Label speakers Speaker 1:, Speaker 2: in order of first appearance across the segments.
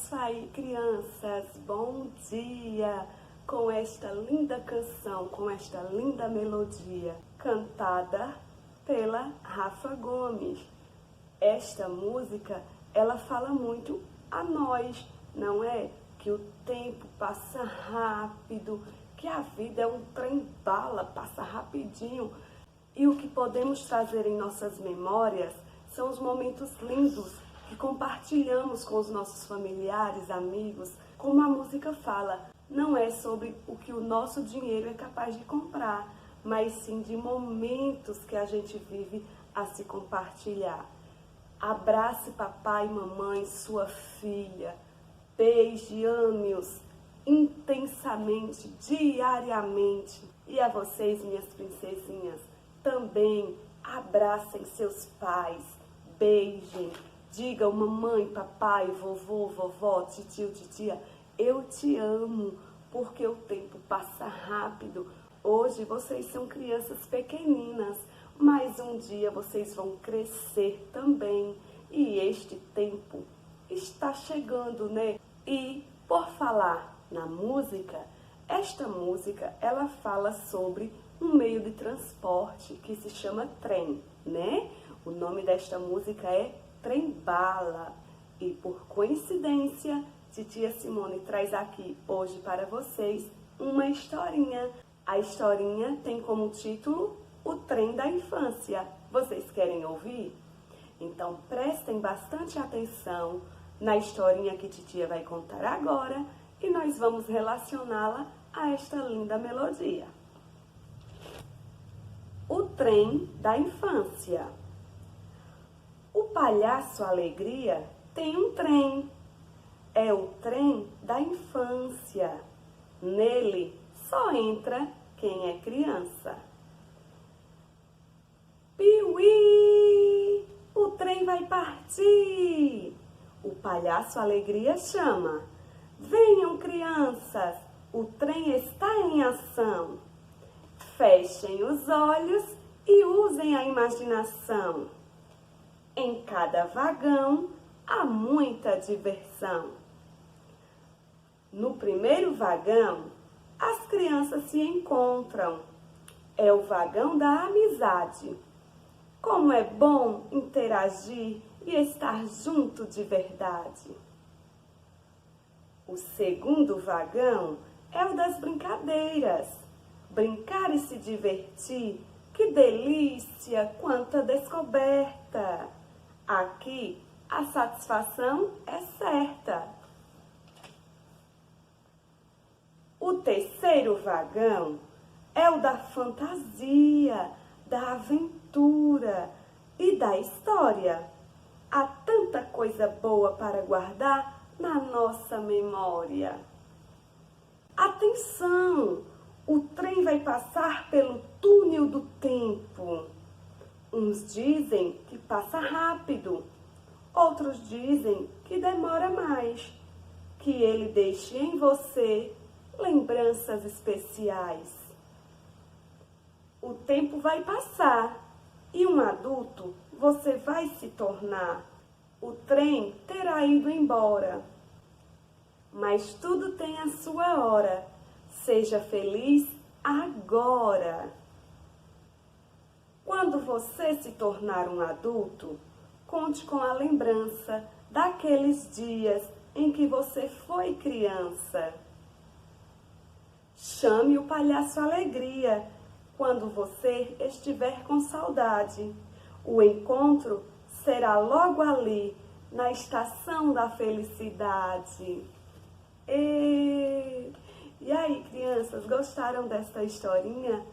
Speaker 1: isso aí, crianças, bom dia! Com esta linda canção, com esta linda melodia, cantada pela Rafa Gomes. Esta música, ela fala muito a nós, não é? Que o tempo passa rápido, que a vida é um trem-bala, passa rapidinho. E o que podemos trazer em nossas memórias são os momentos lindos que compartilhamos com os nossos familiares, amigos. Como a música fala, não é sobre o que o nosso dinheiro é capaz de comprar, mas sim de momentos que a gente vive a se compartilhar. Abrace papai e mamãe, sua filha. Beije, ame-os intensamente, diariamente. E a vocês, minhas princesinhas, também abracem seus pais, beijem, digam mamãe, papai, vovô, vovó, titio, titia, eu te amo, porque o tempo passa rápido. Hoje vocês são crianças pequeninas, mas um dia vocês vão crescer também. E este tempo está chegando, né? E por falar na música, esta música, ela fala sobre um meio de transporte que se chama trem, né? O nome desta música é Trem-bala. E por coincidência, titia Simone traz aqui hoje para vocês uma historinha. A historinha tem como título O Trem da Infância. Vocês querem ouvir? Então prestem bastante atenção na historinha que titia vai contar agora e nós vamos relacioná-la a esta linda melodia. O Trem da Infância. O palhaço Alegria tem um trem. É o trem da infância. Nele só entra quem é criança. Piuí! O trem vai partir! O palhaço Alegria chama. Venham, crianças! O trem está em ação. Fechem os olhos e usem a imaginação. Em cada vagão há muita diversão. No primeiro vagão, as crianças se encontram. É o vagão da amizade. Como é bom interagir e estar junto de verdade. O segundo vagão é o das brincadeiras. Brincar e se divertir, que delícia, quanta descoberta! Aqui a satisfação é certa. O terceiro vagão é o da fantasia, da aventura e da história. Há tanta coisa boa para guardar na nossa memória. Atenção! O trem vai passar pelo túnel do tempo. Uns dizem que passa rápido, outros dizem que demora mais, que ele deixe em você lembranças especiais. O tempo vai passar e um adulto você vai se tornar. O trem terá ido embora, mas tudo tem a sua hora. Seja feliz agora. Quando você se tornar um adulto, conte com a lembrança daqueles dias em que você foi criança. Chame o palhaço Alegria quando você estiver com saudade. O encontro será logo ali, na estação da felicidade. E aí, crianças, gostaram desta historinha?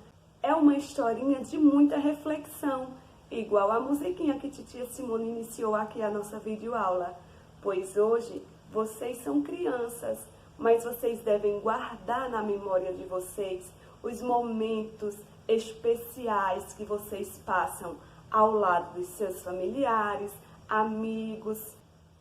Speaker 1: É uma historinha de muita reflexão, igual a musiquinha que titia Simone iniciou aqui a nossa videoaula. Pois hoje, vocês são crianças, mas vocês devem guardar na memória de vocês os momentos especiais que vocês passam ao lado dos seus familiares, amigos.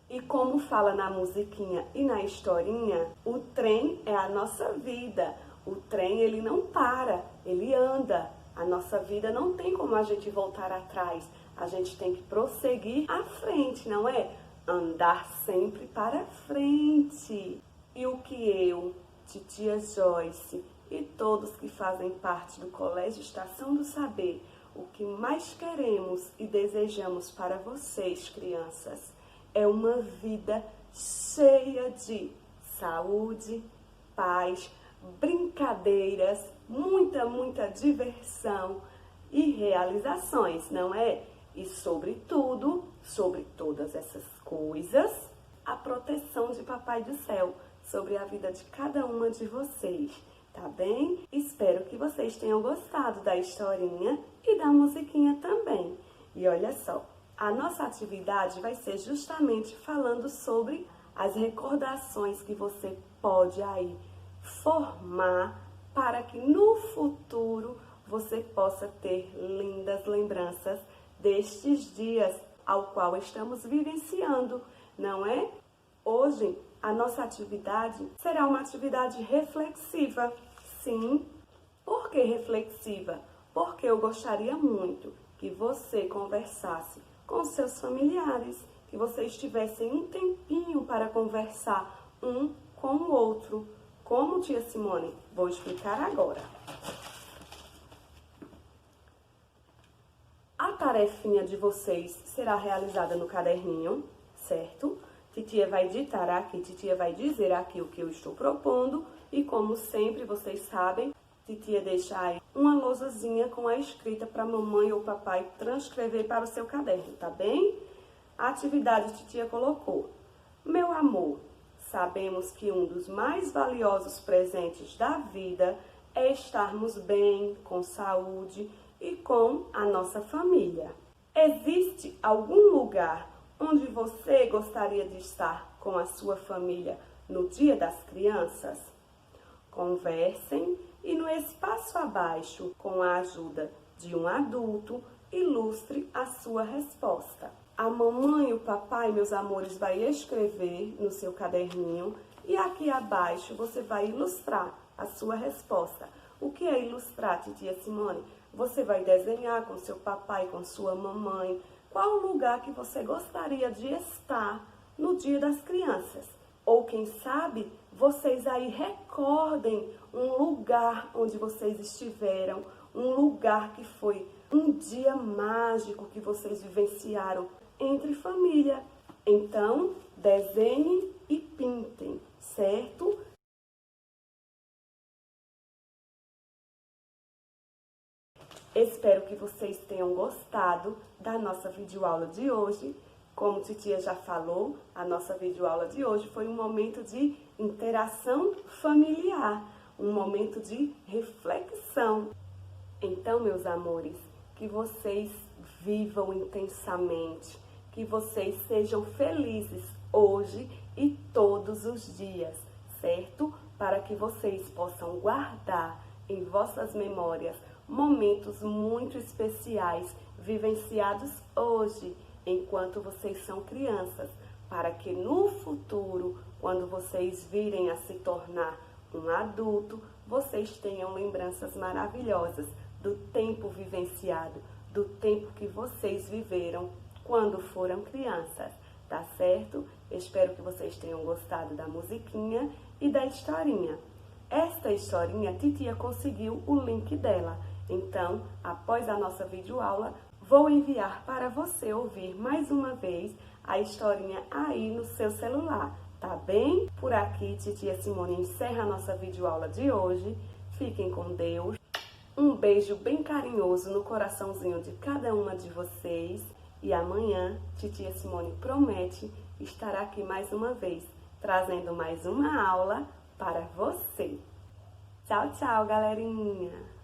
Speaker 1: E como fala na musiquinha e na historinha, o trem é a nossa vida. O trem, ele não para, ele anda. A nossa vida não tem como a gente voltar atrás. A gente tem que prosseguir à frente, não é? andar sempre para frente. E o que eu, titia Joyce e todos que fazem parte do Colégio Estação do Saber, o que mais queremos e desejamos para vocês, crianças, é uma vida cheia de saúde, paz, brincadeiras, muita diversão e realizações, não é? E sobretudo, sobre todas essas coisas, a proteção de Papai do Céu sobre a vida de cada uma de vocês, tá bem? Espero que vocês tenham gostado da historinha e da musiquinha também. E olha só, a nossa atividade vai ser justamente falando sobre as recordações que você pode aí formar para que no futuro você possa ter lindas lembranças destes dias ao qual estamos vivenciando, não é? Hoje, a nossa atividade será uma atividade reflexiva. Sim. Por que reflexiva? Porque eu gostaria muito que você conversasse com seus familiares, que vocês tivessem um tempinho para conversar um com o outro. Como, tia Simone? Vou explicar agora. A tarefinha de vocês será realizada no caderninho, certo? Titia vai ditar aqui, titia vai dizer aqui o que eu estou propondo e como sempre vocês sabem, titia deixa aí uma lousazinha com a escrita para mamãe ou papai transcrever para o seu caderno, tá bem? A atividade titia colocou: meu amor, sabemos que um dos mais valiosos presentes da vida é estarmos bem, com saúde e com a nossa família. Existe algum lugar onde você gostaria de estar com a sua família no Dia das Crianças? Conversem e no espaço abaixo, com a ajuda de um adulto, ilustre a sua resposta. A mamãe e o papai, meus amores, vai escrever no seu caderninho e aqui abaixo você vai ilustrar a sua resposta. O que é ilustrar, titia Simone? Você vai desenhar com seu papai, com sua mamãe, qual o lugar que você gostaria de estar no Dia das Crianças. Ou quem sabe, vocês aí recordem um lugar onde vocês estiveram, um lugar que foi um dia mágico que vocês vivenciaram entre família. Então, desenhem e pintem, certo? Espero que vocês tenham gostado da nossa videoaula de hoje. Como titia já falou, a nossa videoaula de hoje foi um momento de interação familiar, um momento de reflexão. Então, meus amores, que vocês vivam intensamente, que vocês sejam felizes hoje e todos os dias, certo? Para que vocês possam guardar em vossas memórias momentos muito especiais vivenciados hoje, enquanto vocês são crianças, para que no futuro, quando vocês virem a se tornar um adulto, vocês tenham lembranças maravilhosas do tempo vivenciado, do tempo que vocês viveram quando foram crianças, tá certo? Espero que vocês tenham gostado da musiquinha e da historinha. Esta historinha, titia conseguiu o link dela. Então, após a nossa videoaula, vou enviar para você ouvir mais uma vez a historinha aí no seu celular, tá bem? Por aqui, titia Simone encerra a nossa videoaula de hoje. Fiquem com Deus. Um beijo bem carinhoso no coraçãozinho de cada uma de vocês. E amanhã, titia Simone promete estar aqui mais uma vez, trazendo mais uma aula para você. Tchau, tchau, galerinha!